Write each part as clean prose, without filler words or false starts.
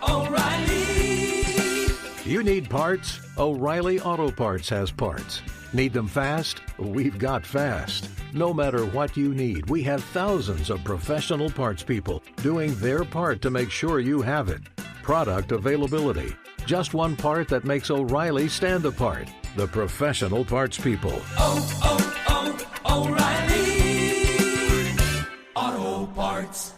O'Reilly. You need parts? O'Reilly Auto Parts has parts. Need them fast? We've got fast. No matter what you need, we have thousands of professional parts people doing their part to make sure you have it. Product availability. Just one part that makes O'Reilly stand apart. The professional parts people. O'Reilly Auto Parts.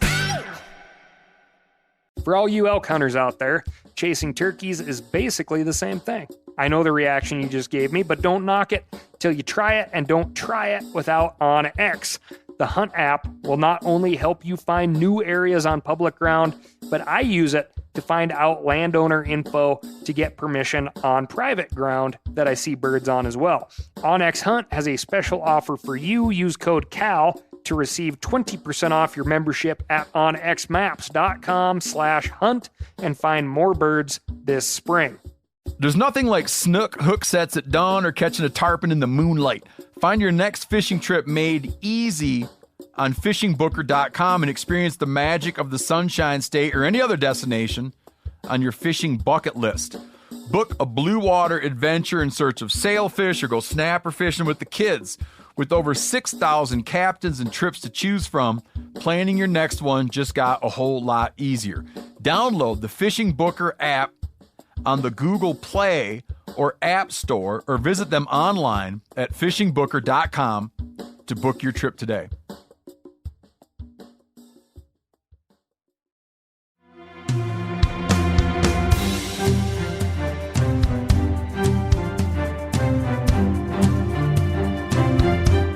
For all you elk hunters out there, chasing turkeys is basically the same thing. I know the reaction you just gave me, but don't knock it till you try it, and don't try it without OnX. The Hunt app will not only help you find new areas on public ground, but I use it to find out landowner info to get permission on private ground that I see birds on as well. OnX Hunt has a special offer for you. Use code CAL to receive 20% off your membership at onxmaps.com/hunt and find more birds this spring. There's nothing like snook hook sets at dawn or catching a tarpon in the moonlight. Find your next fishing trip made easy on fishingbooker.com and experience the magic of the Sunshine State or any other destination on your fishing bucket list. Book a blue water adventure in search of sailfish or go snapper fishing with the kids. With over 6,000 captains and trips to choose from, planning your next one just got a whole lot easier. Download the Fishing Booker app on the Google Play or App Store, or visit them online at fishingbooker.com to book your trip today.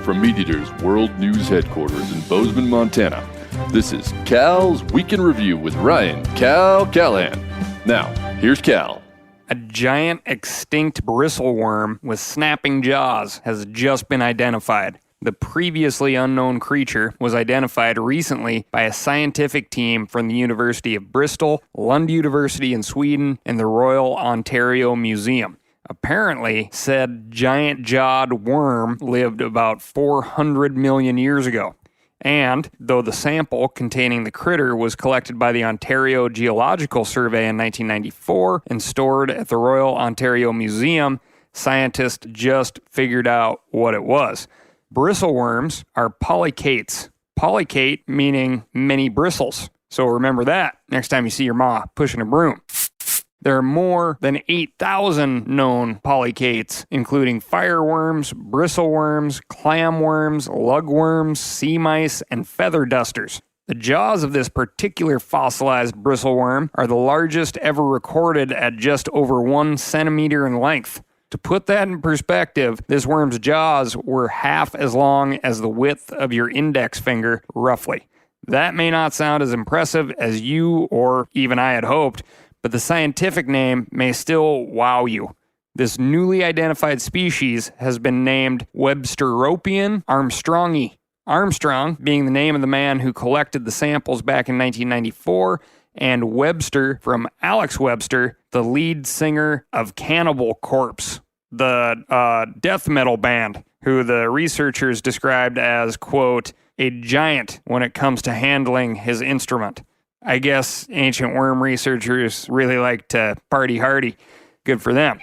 From Meat Eater's World News Headquarters in Bozeman, Montana, this is Cal's Week in Review with Ryan Cal Callahan. Now, here's Cal. A giant extinct bristleworm with snapping jaws has just been identified. The previously unknown creature was identified recently by a scientific team from the University of Bristol, Lund University in Sweden, and the Royal Ontario Museum. Apparently, said giant-jawed worm lived about 400 million years ago. And, though the sample containing the critter was collected by the Ontario Geological Survey in 1994 and stored at the Royal Ontario Museum, scientists just figured out what it was. Bristleworms are polychaetes. Polychaete meaning many bristles. So remember that next time you see your ma pushing a broom. There are more than 8,000 known polychaetes, including fireworms, bristleworms, clamworms, lugworms, sea mice, and feather dusters. The jaws of this particular fossilized bristleworm are the largest ever recorded at just over 1 centimeter in length. To put that in perspective, this worm's jaws were half as long as the width of your index finger, roughly. That may not sound as impressive as you or even I had hoped, but the scientific name may still wow you. This newly identified species has been named Websteropion armstrongi. Armstrong being the name of the man who collected the samples back in 1994, and Webster from Alex Webster, the lead singer of Cannibal Corpse, the death metal band, who the researchers described as, quote, a giant when it comes to handling his instrument. I guess ancient worm researchers really like to party hardy. Good for them.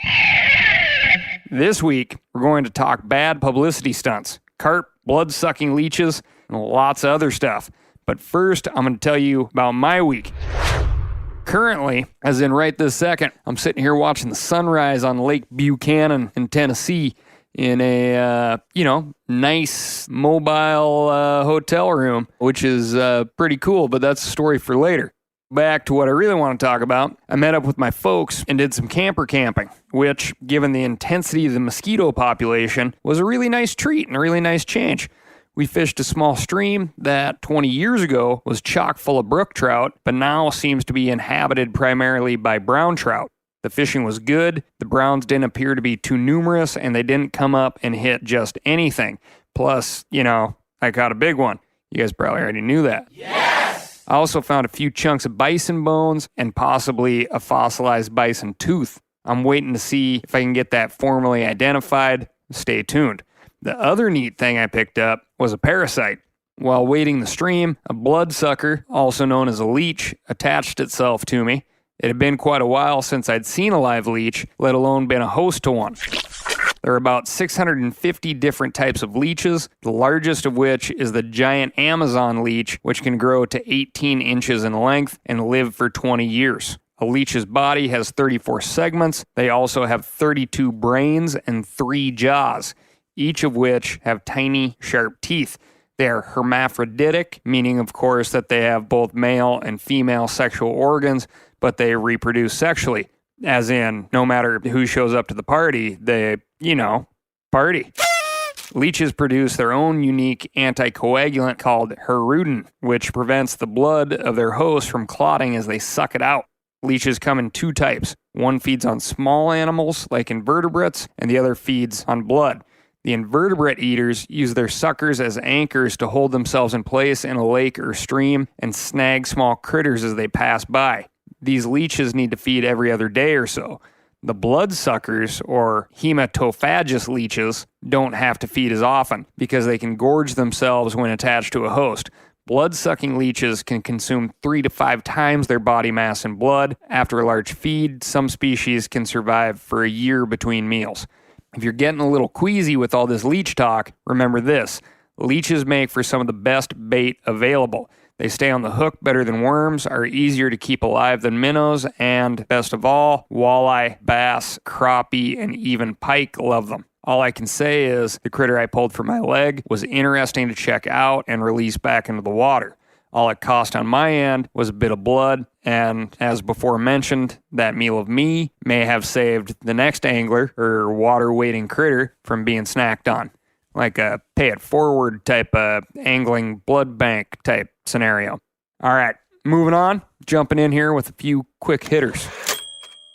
This week, we're going to talk bad publicity stunts, carp, blood-sucking leeches, and lots of other stuff. But first, I'm going to tell you about my week. Currently, as in right this second, I'm sitting here watching the sunrise on Lake Buchanan in Tennessee in a, nice mobile hotel room, which is pretty cool, but that's a story for later. Back to what I really want to talk about. I met up with my folks and did some camper camping, which, given the intensity of the mosquito population, was a really nice treat and a really nice change. We fished a small stream that 20 years ago was chock full of brook trout, but now seems to be inhabited primarily by brown trout. The fishing was good, the browns didn't appear to be too numerous, and they didn't come up and hit just anything. Plus, I caught a big one. You guys probably already knew that. Yes! I also found a few chunks of bison bones and possibly a fossilized bison tooth. I'm waiting to see if I can get that formally identified. Stay tuned. The other neat thing I picked up was a parasite. While wading the stream, a bloodsucker, also known as a leech, attached itself to me. It had been quite a while since I'd seen a live leech, let alone been a host to one. There are about 650 different types of leeches, the largest of which is the giant Amazon leech, which can grow to 18 inches in length and live for 20 years. A leech's body has 34 segments. They also have 32 brains and 3 jaws, each of which have tiny, sharp teeth. They are hermaphroditic, meaning, of course, that they have both male and female sexual organs, but they reproduce sexually. As in, no matter who shows up to the party, they, party. Leeches produce their own unique anticoagulant called hirudin, which prevents the blood of their host from clotting as they suck it out. Leeches come in 2 types. One feeds on small animals, like invertebrates, and the other feeds on blood. The invertebrate eaters use their suckers as anchors to hold themselves in place in a lake or stream and snag small critters as they pass by. These leeches need to feed every other day or so. The bloodsuckers, or hematophagous leeches, don't have to feed as often because they can gorge themselves when attached to a host. Blood-sucking leeches can consume 3 to 5 times their body mass in blood. After a large feed, some species can survive for a year between meals. If you're getting a little queasy with all this leech talk, remember this. Leeches make for some of the best bait available. They stay on the hook better than worms, are easier to keep alive than minnows, and, best of all, walleye, bass, crappie, and even pike love them. All I can say is the critter I pulled from my leg was interesting to check out and release back into the water. All it cost on my end was a bit of blood, and as before mentioned, that meal of me may have saved the next angler or water-wading critter from being snacked on. Like a pay-it-forward type of angling blood bank type scenario. All right, moving on, jumping in here with a few quick hitters.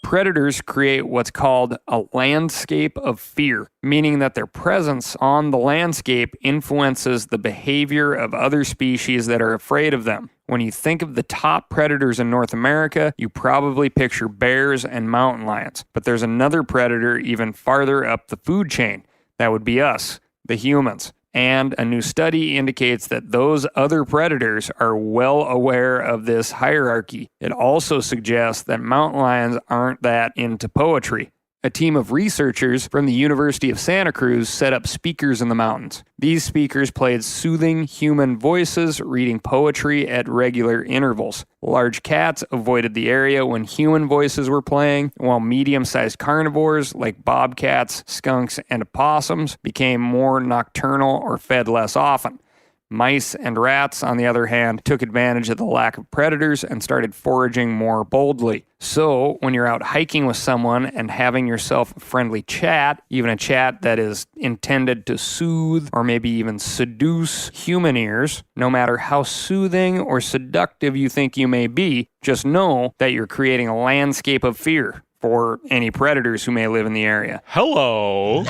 Predators create what's called a landscape of fear, meaning that their presence on the landscape influences the behavior of other species that are afraid of them. When you think of the top predators in North America, you probably picture bears and mountain lions. But there's another predator even farther up the food chain. That would be us, the humans. And a new study indicates that those other predators are well aware of this hierarchy. It also suggests that mountain lions aren't that into poetry. A team of researchers from the University of Santa Cruz set up speakers in the mountains. These speakers played soothing human voices, reading poetry at regular intervals. Large cats avoided the area when human voices were playing, while medium-sized carnivores like bobcats, skunks, and opossums became more nocturnal or fed less often. Mice and rats, on the other hand, took advantage of the lack of predators and started foraging more boldly. So, when you're out hiking with someone and having yourself a friendly chat, even a chat that is intended to soothe or maybe even seduce human ears, no matter how soothing or seductive you think you may be, just know that you're creating a landscape of fear for any predators who may live in the area. Hello.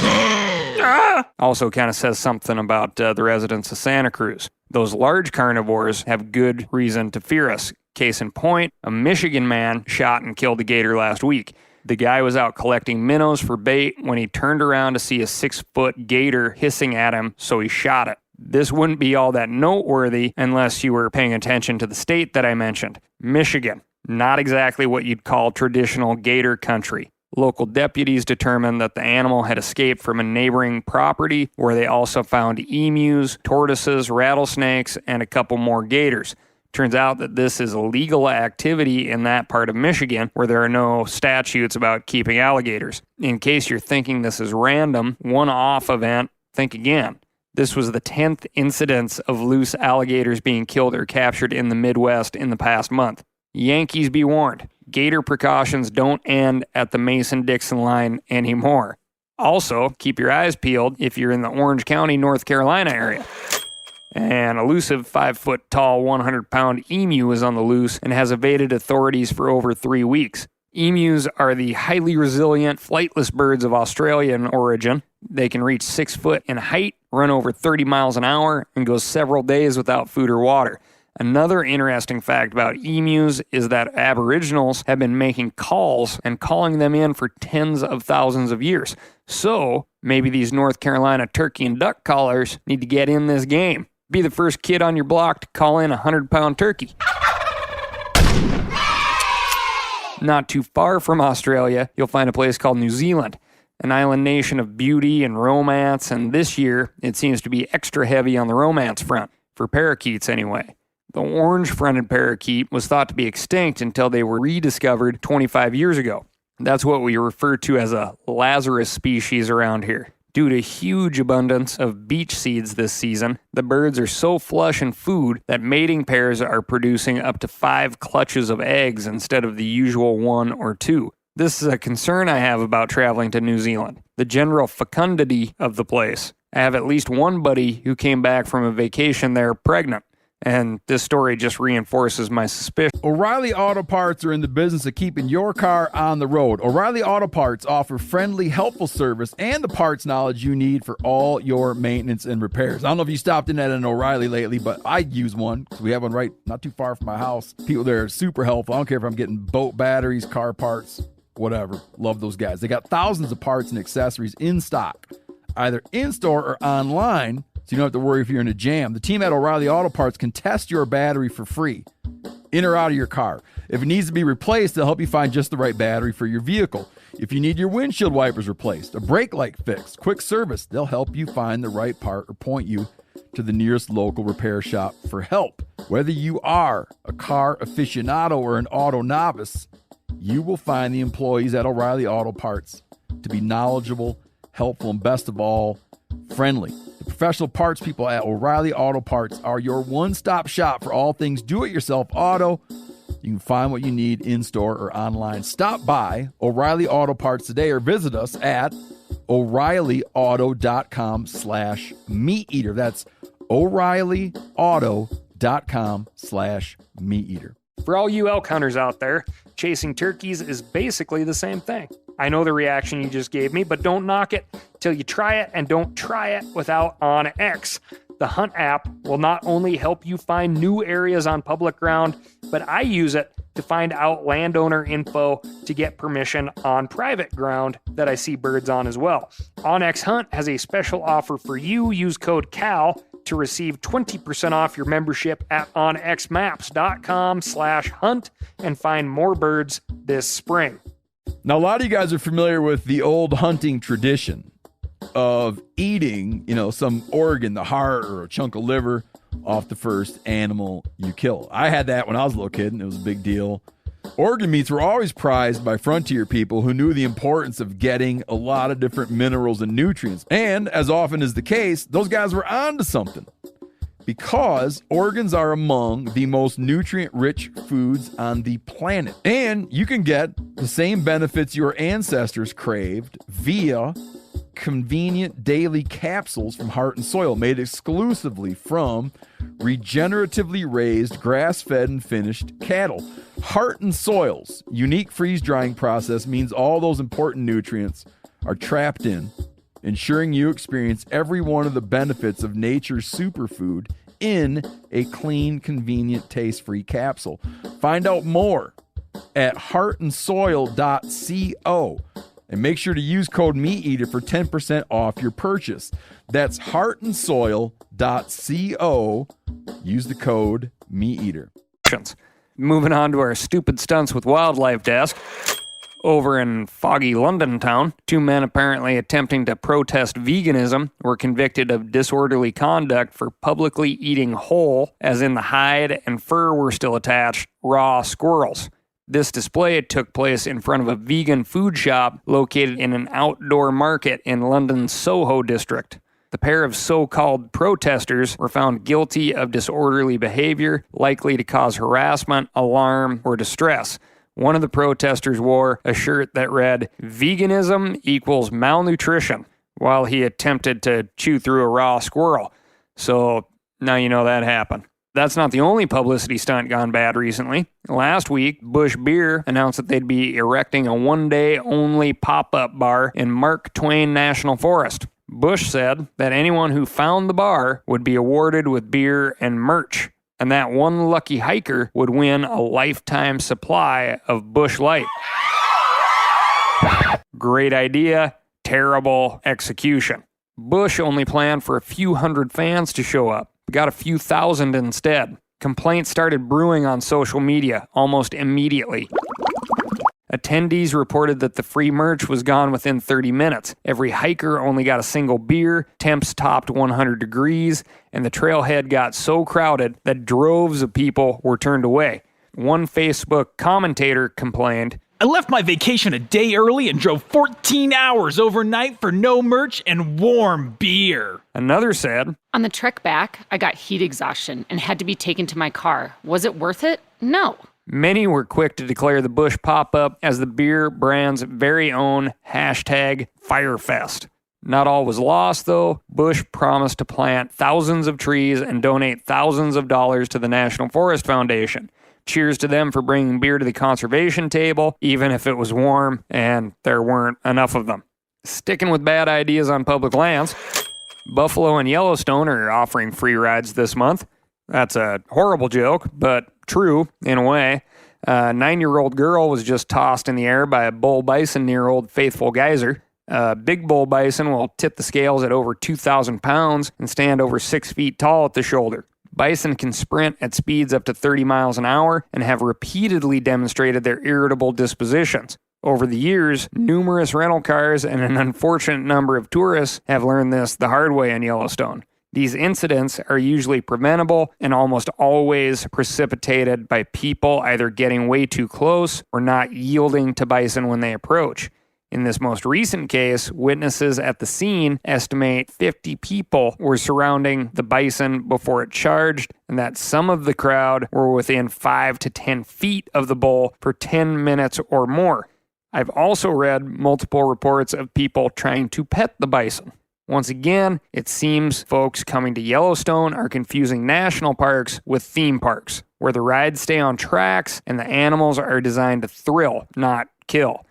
Also kind of says something about the residents of Santa Cruz. Those large carnivores have good reason to fear us. Case in point, a Michigan man shot and killed a gator last week. The guy was out collecting minnows for bait when he turned around to see a 6-foot gator hissing at him, so he shot it. This wouldn't be all that noteworthy unless you were paying attention to the state that I mentioned, Michigan. Not exactly what you'd call traditional gator country. Local deputies determined that the animal had escaped from a neighboring property where they also found emus, tortoises, rattlesnakes, and a couple more gators. Turns out that this is illegal activity in that part of Michigan where there are no statutes about keeping alligators. In case you're thinking this is random, one-off event, think again. This was the 10th incidence of loose alligators being killed or captured in the Midwest in the past month. Yankees be warned, gator precautions don't end at the Mason-Dixon line anymore. Also, keep your eyes peeled if you're in the Orange County, North Carolina area. An elusive 5-foot-tall, 100-pound emu is on the loose and has evaded authorities for over 3 weeks. Emus are the highly resilient, flightless birds of Australian origin. They can reach 6 foot in height, run over 30 miles an hour, and go several days without food or water. Another interesting fact about emus is that Aboriginals have been making calls and calling them in for tens of thousands of years. So, maybe these North Carolina turkey and duck callers need to get in this game. Be the first kid on your block to call in a 100-pound turkey. Not too far from Australia, you'll find a place called New Zealand, an island nation of beauty and romance, and this year it seems to be extra heavy on the romance front, for parakeets anyway. The orange-fronted parakeet was thought to be extinct until they were rediscovered 25 years ago. That's what we refer to as a Lazarus species around here. Due to huge abundance of beach seeds this season, the birds are so flush in food that mating pairs are producing up to 5 clutches of eggs instead of the usual 1 or 2. This is a concern I have about traveling to New Zealand, the general fecundity of the place. I have at least one buddy who came back from a vacation there pregnant, and this story just reinforces my suspicion. O'Reilly Auto Parts are in the business of keeping your car on the road. O'Reilly Auto Parts offer friendly, helpful service and the parts knowledge you need for all your maintenance and repairs. I don't know if you stopped in at an O'Reilly lately, but I use one because we have one right not too far from my house. People there are super helpful. I don't care if I'm getting boat batteries, car parts, whatever. Love those guys. They got thousands of parts and accessories in stock, either in-store or online, so you don't have to worry if you're in a jam. The team at O'Reilly Auto Parts can test your battery for free, in or out of your car. If it needs to be replaced, they'll help you find just the right battery for your vehicle. If you need your windshield wipers replaced, a brake light fixed, quick service, they'll help you find the right part or point you to the nearest local repair shop for help. Whether you are a car aficionado or an auto novice, you will find the employees at O'Reilly Auto Parts to be knowledgeable, helpful, and best of all, friendly. The professional parts people at O'Reilly Auto Parts are your one-stop shop for all things do-it-yourself auto. You can find what you need in-store or online. Stop by O'Reilly Auto Parts today or visit us at O'ReillyAuto.com/meat-eater. That's O'ReillyAuto.com/meat-eater. For all you elk hunters out there, chasing turkeys is basically the same thing. I know the reaction you just gave me, but don't knock it till you try it, and don't try it without OnX. The Hunt app will not only help you find new areas on public ground, but I use it to find out landowner info to get permission on private ground that I see birds on as well. OnX Hunt has a special offer for you. Use code CAL to receive 20% off your membership at onxmaps.com/hunt and find more birds this spring. Now, a lot of you guys are familiar with the old hunting tradition of eating, some organ, the heart or a chunk of liver off the first animal you kill. I had that when I was a little kid, and it was a big deal. Organ meats were always prized by frontier people who knew the importance of getting a lot of different minerals and nutrients. And as often is the case, those guys were onto something, because organs are among the most nutrient-rich foods on the planet. And you can get the same benefits your ancestors craved via convenient daily capsules from Heart and Soil, made exclusively from regeneratively raised, grass-fed, and finished cattle. Heart and Soil's unique freeze-drying process means all those important nutrients are trapped in, ensuring you experience every one of the benefits of nature's superfood in a clean, convenient, taste-free capsule. Find out more at heartandsoil.co, and make sure to use code MeatEater for 10% off your purchase. That's heartandsoil.co. Use the code MeatEater. Moving on to our stupid stunts with wildlife desk. Over in foggy London town, 2 men apparently attempting to protest veganism were convicted of disorderly conduct for publicly eating whole, as in the hide and fur were still attached, raw squirrels. This display took place in front of a vegan food shop located in an outdoor market in London's Soho district. The pair of so-called protesters were found guilty of disorderly behavior, likely to cause harassment, alarm, or distress. One of the protesters wore a shirt that read, "Veganism equals malnutrition," while he attempted to chew through a raw squirrel. So now you know that happened. That's not the only publicity stunt gone bad recently. Last week, Busch Beer announced that they'd be erecting a one-day-only pop-up bar in Mark Twain National Forest. Busch said that anyone who found the bar would be awarded with beer and merch, and that one lucky hiker would win a lifetime supply of Busch Light. Great idea, terrible execution. Busch only planned for a few hundred fans to show up. but got a few thousand instead. Complaints started brewing on social media almost immediately. Attendees reported that the free merch was gone within 30 minutes. Every hiker only got a single beer, temps topped 100 degrees, and the trailhead got so crowded that droves of people were turned away. One Facebook commentator complained, I left my vacation a day early and drove 14 hours overnight for no merch and warm beer. Another said, On the trek back, I got heat exhaustion and had to be taken to my car. Was it worth it? No. Many were quick to declare the Busch pop-up as the beer brand's very own #Firefest. Not all was lost, though. Busch promised to plant thousands of trees and donate thousands of dollars to the National Forest Foundation. Cheers to them for bringing beer to the conservation table, even if it was warm and there weren't enough of them. Sticking with bad ideas on public lands, Buffalo and Yellowstone are offering free rides this month. That's a horrible joke, but true in a way. A 9-year-old girl was just tossed in the air by a bull bison near Old Faithful Geyser. A big bull bison will tip the scales at over 2,000 pounds and stand over 6 feet tall at the shoulder. Bison can sprint at speeds up to 30 miles an hour and have repeatedly demonstrated their irritable dispositions. Over the years, numerous rental cars and an unfortunate number of tourists have learned this the hard way in Yellowstone. These incidents are usually preventable and almost always precipitated by people either getting way too close or not yielding to bison when they approach. In this most recent case, witnesses at the scene estimate 50 people were surrounding the bison before it charged, and that some of the crowd were within 5 to 10 feet of the bull for 10 minutes or more. I've also read multiple reports of people trying to pet the bison. Once again, it seems folks coming to Yellowstone are confusing national parks with theme parks, where the rides stay on tracks and the animals are designed to thrill, not kill.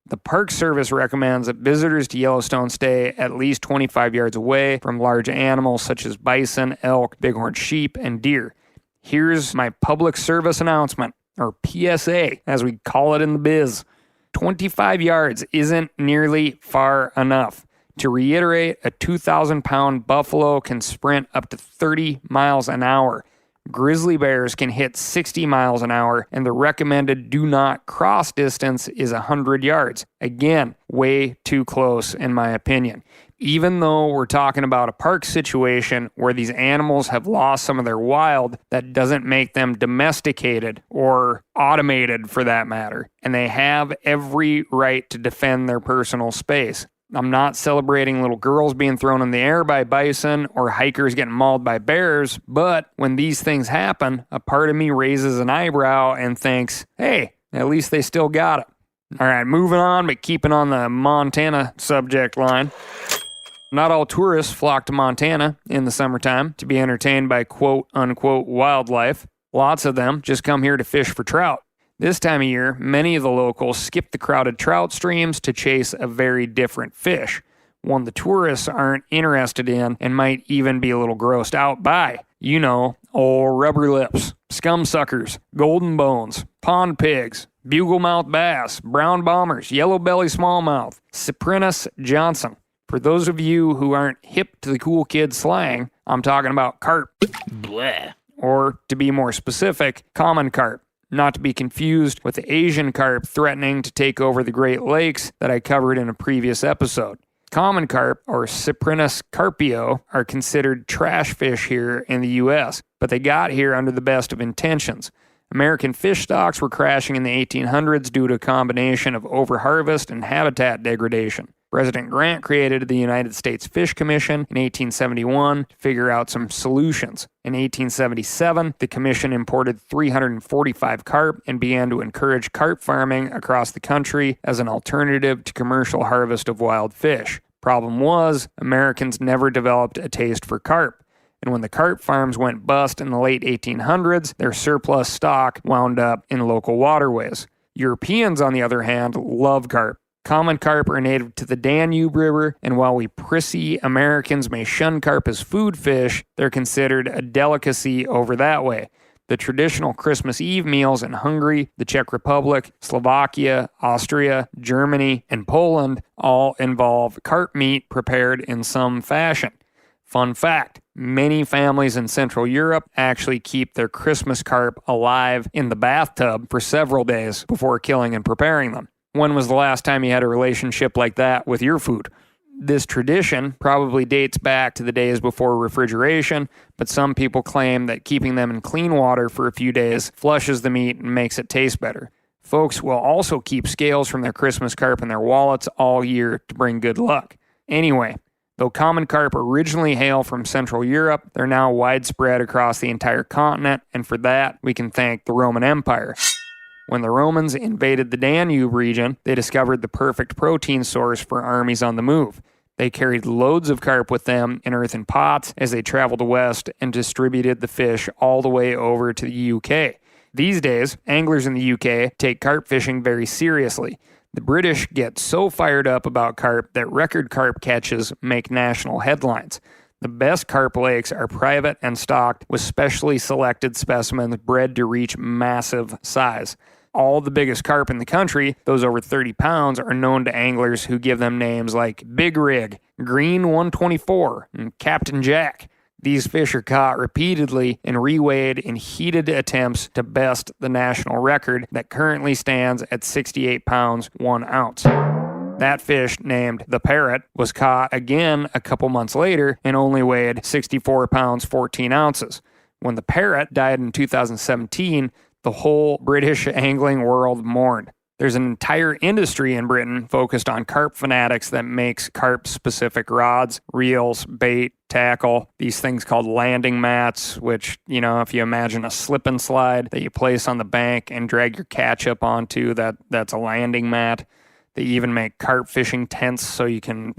The Park Service recommends that visitors to Yellowstone stay at least 25 yards away from large animals such as bison, elk, bighorn sheep, and deer. Here's my public service announcement, or PSA, as we call it in the biz. 25 yards isn't nearly far enough. To reiterate, a 2,000-pound buffalo can sprint up to 30 miles an hour. Grizzly bears can hit 60 miles an hour, and the recommended do not cross distance is 100 yards. Again, way too close in my opinion. Even though we're talking about a park situation where these animals have lost some of their wild, that doesn't make them domesticated or automated for that matter, and they have every right to defend their personal space. I'm not celebrating little girls being thrown in the air by bison or hikers getting mauled by bears, but when these things happen, a part of me raises an eyebrow and thinks, hey, at least they still got it. All right, moving on, but keeping on the Montana subject line. Not all tourists flock to Montana in the summertime to be entertained by quote-unquote wildlife. Lots of them just come here to fish for trout. This time of year, many of the locals skip the crowded trout streams to chase a very different fish, one the tourists aren't interested in and might even be a little grossed out by. You know, old rubber lips, scum suckers, golden bones, pond pigs, bugle-mouth bass, brown bombers, yellow belly smallmouth, Cyprinus johnson. For those of you who aren't hip to the cool kid slang, I'm talking about carp. Bleh. Or, to be more specific, common carp. Not to be confused with the Asian carp threatening to take over the Great Lakes that I covered in a previous episode. Common carp, or Cyprinus carpio, are considered trash fish here in the U.S., but they got here under the best of intentions. American fish stocks were crashing in the 1800s due to a combination of overharvest and habitat degradation. President Grant created the United States Fish Commission in 1871 to figure out some solutions. In 1877, the commission imported 345 carp and began to encourage carp farming across the country as an alternative to commercial harvest of wild fish. Problem was, Americans never developed a taste for carp. And when the carp farms went bust in the late 1800s, their surplus stock wound up in local waterways. Europeans, on the other hand, love carp. Common carp are native to the Danube River, and while we prissy Americans may shun carp as food fish, they're considered a delicacy over that way. The traditional Christmas Eve meals in Hungary, the Czech Republic, Slovakia, Austria, Germany, and Poland all involve carp meat prepared in some fashion. Fun fact, many families in Central Europe actually keep their Christmas carp alive in the bathtub for several days before killing and preparing them. When was the last time you had a relationship like that with your food? This tradition probably dates back to the days before refrigeration, but some people claim that keeping them in clean water for a few days flushes the meat and makes it taste better. Folks will also keep scales from their Christmas carp in their wallets all year to bring good luck. Anyway, though common carp originally hail from Central Europe, they're now widespread across the entire continent, and for that, we can thank the Roman Empire. When the Romans invaded the Danube region, they discovered the perfect protein source for armies on the move. They carried loads of carp with them in earthen pots as they traveled west and distributed the fish all the way over to the UK. These days, anglers in the UK take carp fishing very seriously. The British get so fired up about carp that record carp catches make national headlines. The best carp lakes are private and stocked with specially selected specimens bred to reach massive size. All the biggest carp in the country, those over 30 pounds, are known to anglers who give them names like Big Rig, Green 124, and Captain Jack. These fish are caught repeatedly and reweighed in heated attempts to best the national record that currently stands at 68 pounds 1 ounce. That fish, named the Parrot, was caught again a couple months later and only weighed 64 pounds 14 ounces. When the Parrot died in 2017, the whole British angling world mourned. There's an entire industry in Britain focused on carp fanatics that makes carp-specific rods, reels, bait, tackle, these things called landing mats, which, if you imagine a slip and slide that you place on the bank and drag your catch up onto, that's a landing mat. They even make carp fishing tents so you can,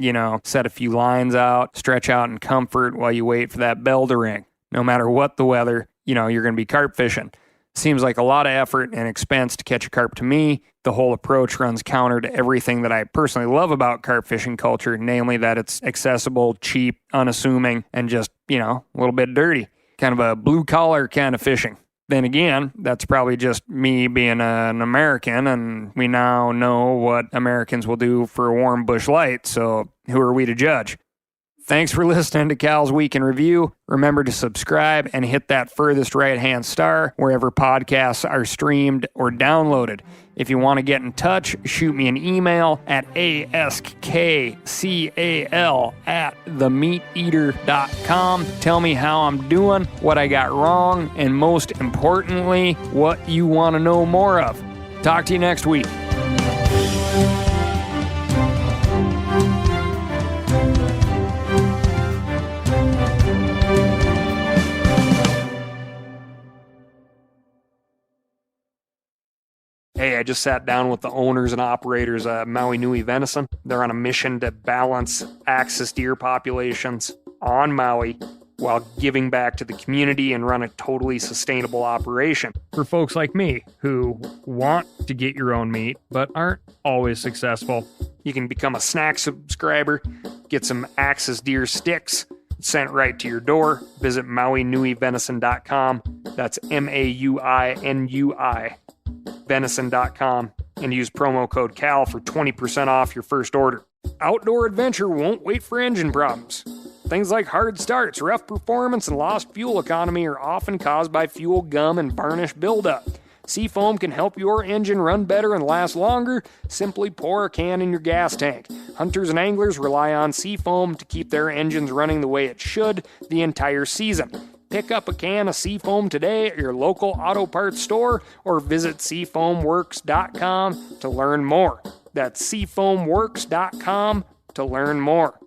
set a few lines out, stretch out in comfort while you wait for that bell to ring. No matter what the weather, you're going to be carp fishing. Seems like a lot of effort and expense to catch a carp to me. The whole approach runs counter to everything that I personally love about carp fishing culture, namely that it's accessible, cheap, unassuming, and just, a little bit dirty. Kind of a blue-collar kind of fishing. Then again, that's probably just me being an American, and we now know what Americans will do for a warm bush light, so who are we to judge? Thanks for listening to Cal's Week in Review. Remember to subscribe and hit that furthest right-hand star wherever podcasts are streamed or downloaded. If you want to get in touch, shoot me an email at askcal@themeateater.com. Tell me how I'm doing, what I got wrong, and most importantly, what you want to know more of. Talk to you next week. Hey, I just sat down with the owners and operators of Maui Nui Venison. They're on a mission to balance axis deer populations on Maui while giving back to the community and run a totally sustainable operation. For folks like me who want to get your own meat but aren't always successful, you can become a snack subscriber, get some axis deer sticks sent right to your door. Visit MauiNuiVenison.com. That's MAUINUI. venison.com and use promo code CAL for 20% off your first order. Outdoor adventure won't wait for engine problems. Things like hard starts, rough performance, and lost fuel economy are often caused by fuel gum and varnish buildup. Seafoam can help your engine run better and last longer. Simply pour a can in your gas tank. Hunters and anglers rely on Seafoam to keep their engines running the way it should the entire season. Pick up a can of Seafoam today at your local auto parts store or visit seafoamworks.com to learn more. That's seafoamworks.com to learn more.